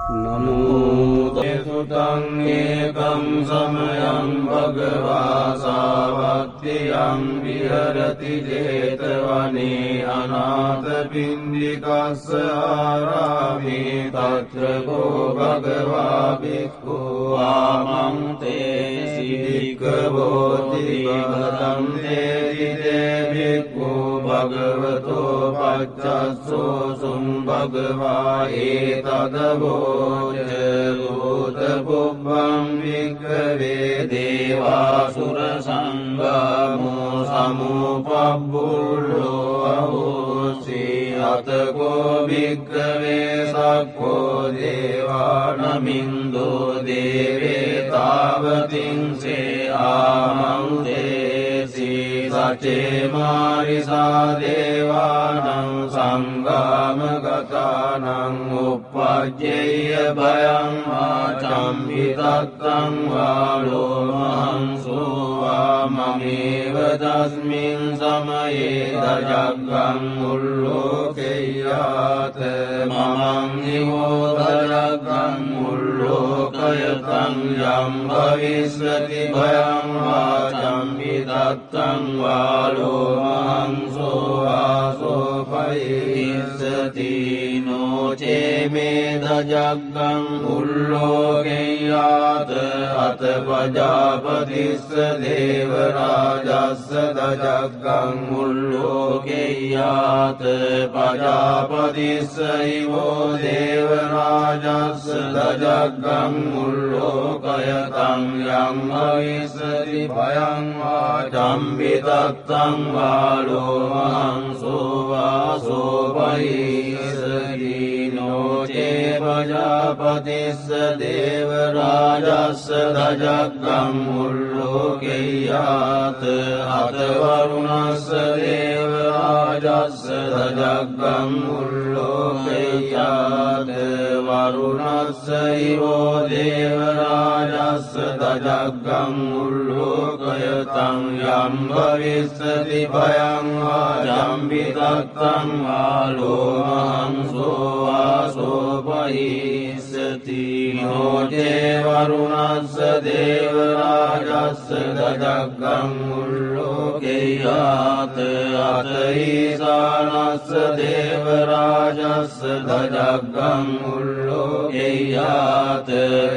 නමෝ තං ඒකං සමයං භගවා සාවත්තියං විහෙරති 제තවනේ අනාථ පින්ඩිකස්ස ආරාමේ තත්‍ර කෝ භගවා භික්ඛු ආමන්තේ සිද්ධිකවෝති භගතං තේති භික්ඛු භගවතෝ පච්චස්සෝ සුං භගවා ඒතදවෝ භූත පුබ්බං වික්ඛවේ දේවාසුර සංගමෝ සමුපබ්බුල්ලෝ අහෝසි අතකෝ වික්ඛවේ සක්ඛෝ දේවානමින්දෝ දේවේ තාවතින්සේ ආමන්තේසි සචේ මාරිසා දේවානං සංගාමගතානං උප්පජ්ජේය භයං ආචම්පි තත්තං වාලෝ මහංසෝ වාමමේව තස්මින් සමයේ දජග්ගං උල්ලෝකේයාත මමං හිවෝ දජග්ගං උල්ලෝකයතං යම් භවිස්සති භයං ආචම්පි තත්තං වාලෝ මහංසෝ වාසෝ පයිස්සති නොචේ මේ දජග්ගං උල්ලෝකේයාත අත පජාපතිස්ස දේව රාජස්ස දජග්ගං උල්ලෝකේයාත පජාපතිස්ස හිවෝ දේව රාජස්ස දජග්ගං උල්ලෝකයතං යම් භවිස්සති භයං ආචම්පි තත්තං වාලෝ මහංසෝ වාසෝ පයිස්සති නොචේ පජාපතිස්ස දේව රාජස්ස දජග්ගං උල්ලෝකේයාත අත වරුණස්ස දේව රාජස්ස දජග්ගං උල්ලෝකේයාත වරුණස්ස හිවෝ දේව රාජස්ස දජග්ගං උල්ලෝකයතං යම් භවිස්සති භයං ආචම්පි තත්තං වාලෝ මහංසෝ වාසෝ පයිස්සති නොචේ වරුණස්ස දේව රාජස්ස දජග්ගං උල්ලෝකේයාත අත ඊසානස්ස දේව රාජස්ස දජග්ගං උල්ලෝකේයාත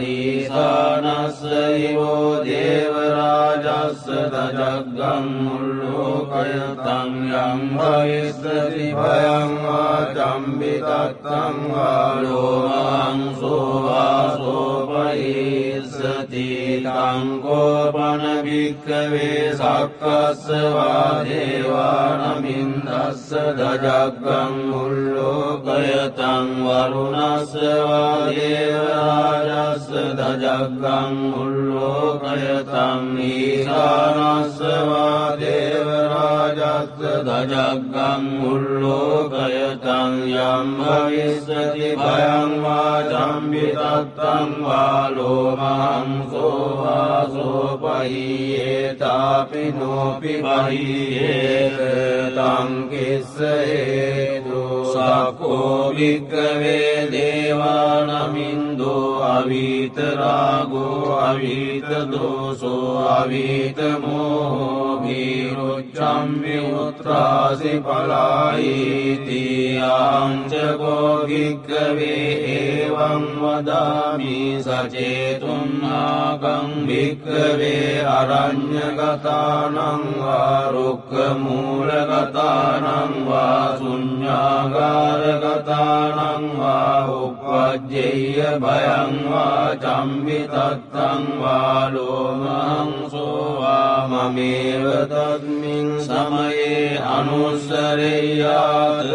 ඊසානස්ස හිවෝ දේව රාජස්ස දජග්ගං උල්ලෝකයතං යම් භවිස්සති භයං ආචම්පි තත්තං වාලෝ මහංසෝ වාසෝ පයිස්සති තං කෝපන භික්ඛවේ සක්කස්ස වා දේවානමින්දස්ස දජග්ගං උල්ලෝකයතං වරුණස්ස වා දේව රාජස්ස දජග්ගං උල්ලෝකයතං ඊසානස්ස වා දේව රාජස්ස දජග්ගං උල්ලෝකයතං යම් භවිස්සති භයං ආචම්පි තත්තං වාලෝ මහංසෝ වාසෝ පහියේතාපි නෝපි පහියේත තං කිස්ස හේතු සක්ඛෝ භික්ඛවේ දේවානමින්දෝ අවීත රාගෝ අවීත දෝසෝ අවීත මෝහෝ විරුච්ඡම් විඋත්‍රාසි පලායිති ආංචකෝ භික්ඛවේ එවං වදාමි සචේතුන් ආගං භික්ඛවේ අරඤ්ඤගතානං වා රුක්ඛ මූලගතානං වා ශුඤ්ඤාගාරගතානං වා උප්පජ්ජේය භයං වා චම්පි තත්තං වාලෝ මහංසෝ වාමමේව තස්මින් සමයේ අනුස්සරේයාත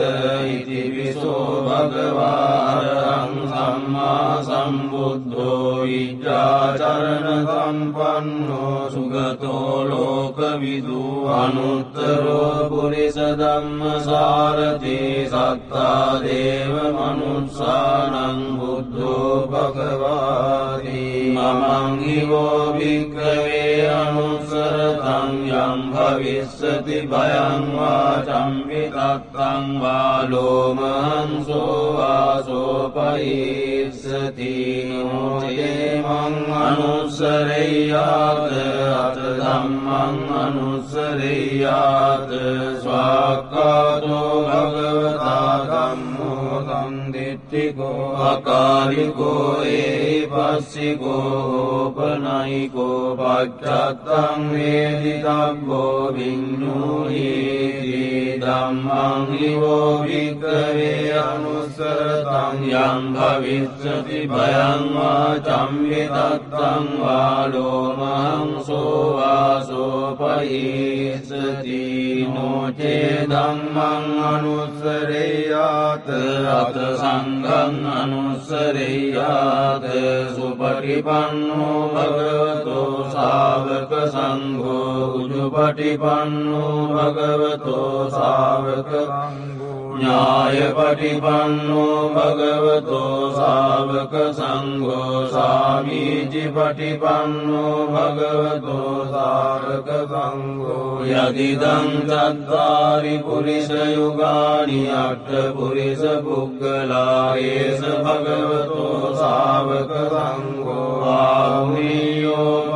ඉති විසෝ භගවා අරහං සම්මා සම්බුද්ධෝ විජ්ජාචරණ සම්පන්නෝ සුගතෝ ලෝකවිදු අනුත්තරෝ පුරිස ධම්මසාරති සත්තා දේව මනුස්සානං බුද්ධෝ භගවාති මමං හිවෝ භික්ඛවේ අනුස්සරතං යම් භවිස්සති භයං වා චම්පිතත්තං වා ලෝමහංසෝ වාසෝපයිස්සති නෝචේමං අනුස්සරෙය්‍යාත අත ධම්මං අනුස්සරෙය්‍යාත ස්වාක්ඛාතෝ භගවතා ධම්මෝ සම්දිට්ඨිකෝ අකාලිකෝ ඒපස්සිකෝ ඕපනයිකෝ පච්චත්තං වේදිතබ්බෝ විඤ්ඤූහිති ධම්මං හිවෝ වික්ඛවේ අනුස්සරතං යං භවිස්සති භයං වා චම්පිතත්තං වා ලෝමහංසෝ වාසෝපයිස්සති නෝචේ ධම්මං අනුස්සරෙය්‍යාත අත සංඝං අනුස්සරෙය්‍යාත සුපටිපන්නෝ භගවතෝ ශාවක සංඝෝ උජුපටිපන්නෝ භගවතෝ ශාවක ඥායපටිපන්නෝ භගවතෝ ශාවක සංඝෝ සාමීචිපටිපන්නෝ භගවතෝ ශාවක සංඝෝ යදිදං චත්තාරි පුරිස යුගානි අට්ඨ පුරිස පුග්ගලා ඒස භගවතෝ ශාවක සංඝෝ ආහුනීයෝ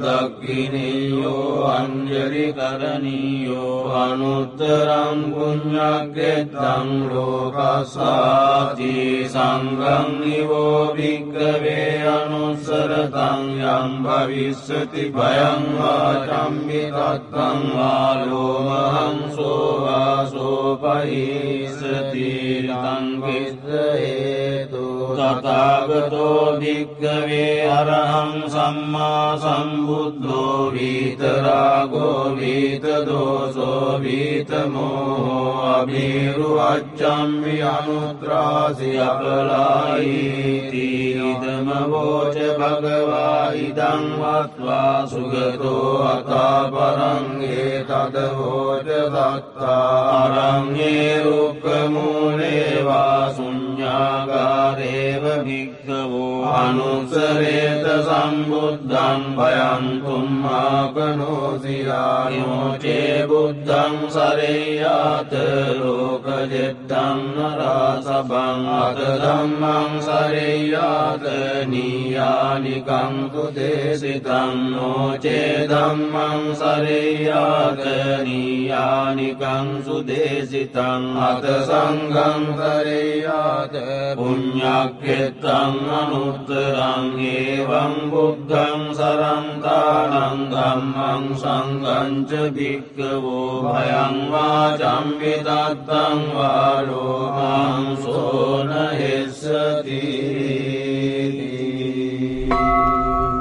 දක්ඛිනීයෝ අංජලි කරණීයෝ අනුත්තරං පුඤ්ඤක්ඛෙත්තං ලෝකස්සාති සංඝං නිවෝ භික්ඛවේ අනුස්සරතං යං භවිස්සති භයං වා චම්පිතත්තං වා ලෝමහංසෝ වාසෝපයිස්සති තං කිස්ස හේතු තථාගතෝ භික්ඛවේ අරහං සම්මා සම්බුද්ධෝ විතරාගෝ විතදෝසෝ විතමෝහෝ අභිරුවච්ඡම්මි අනුත්‍රාසි අපලායිති ඉදම වෝච භගවා ඉදං වත්වා සුගතෝ අතාපරං ඒතද වෝච සත්තා අරඤ්ඤේ රුක්ඛ මූලේ වා ශුඤ්ඤාගාරේව භික්ඛවෝ අනුස්සරේත සම්බුද්ධං භයං තුම්මාකනෝසියා යෝචේ බුද්ධං සරෙය්‍යාත ලෝකජෙත්තං නරසබං අත ධම්මං සරෙය්‍යාත නීයානිකං සුදේශිතං නෝචේ ධම්මං සරෙය්‍යාත නීයානිකං සුදේශිතං අත සංඝං සරෙය්‍යාත පුඤ්ඤක්ඛෙත්තං අනුත්තරං ඒවං බුද්ධං සරන්තානං ධම්මං සංඝං ච භික්ඛවෝ භයං වා චම්පිතත්තං වා ලෝමංසෝ නහෙස්සති